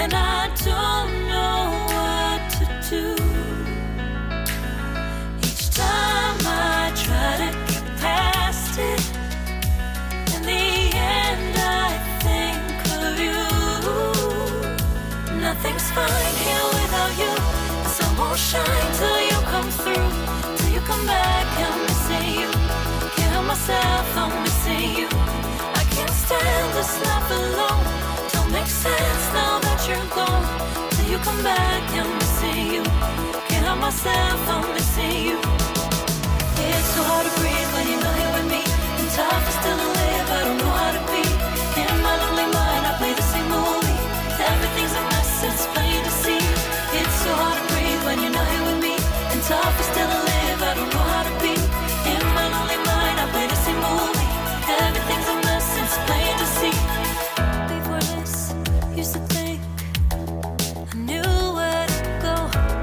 and I don't know what to do. Each time I try to get past it, in the end I think of you. Nothing's fine here without you. The sun won't shine till you come through. Till you come back, I'm missing you. Can't help myself, I'm missing you. I can't stand this life alone. Don't make sense now that you're gone. Till you come back, I'm missing you. Can't help myself, I'm missing you. It's so hard to breathe when you're not here with me. And tough is still to live, I don't know how to be. In my lonely mind, I play the same movie. Everything's a mess, it's plain to see. It's so hard to breathe when you're not here with me. And tough is still to live, I don't know how to be. In my lonely mind, I play the same movie. Everything's a mess, it's plain to see. Before this, used to think I knew where to go.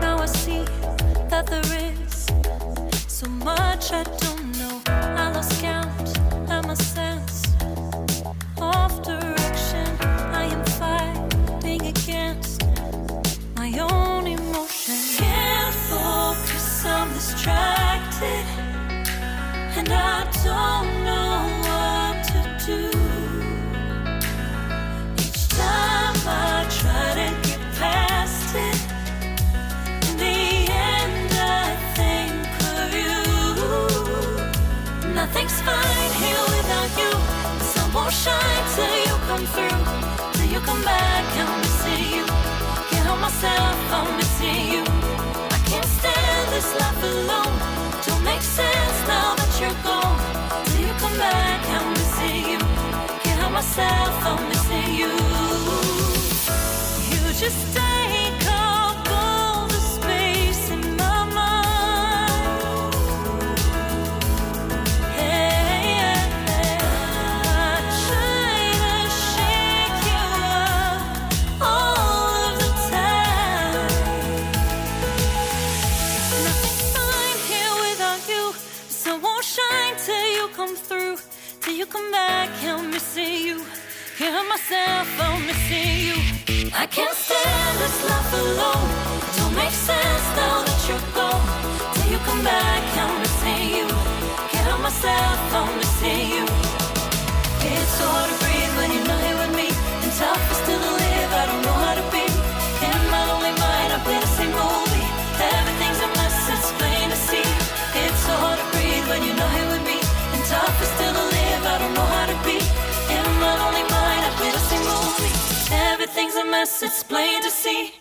Now I see that there is so much I don't know. I lost count and my sense of direction. I am fighting against my own emotion. Can't focus, I'm distracted, and I don't know what to do. Each time I try to get past it, in the end I think of you. Nothing's fine here without you. The sun won't shine till you come through. Till you come back, I'm missing you. Can't help myself, I'm missing you. I can't stand this life alone. Don't make sense now that you're gone. Till you come back, I'm missing you. Can't help myself, I'm missing you. You just take up all the space in my mind. Hey, I try to shake you up all of the time. Nothing's fine here without you. The sun won't shine till you come through. Till you come back, I'm missing you. Can't help myself, I'm missing you. I can't stand this life alone. Don't make sense now that you're gone. Till you come back, I'm missing you. Can't help myself, I'm missing you. It's so hard to breathe when you're not here with me. And tough is still to live, I don't know how to be. In my lonely mind, I play the same movie. Everything's a mess, it's plain to see. It's so hard to breathe when you're not here with me. And tough is still to live, I don't know how to be. In my lonely mind, I play the same movie. Everything's a mess, it's plain to see.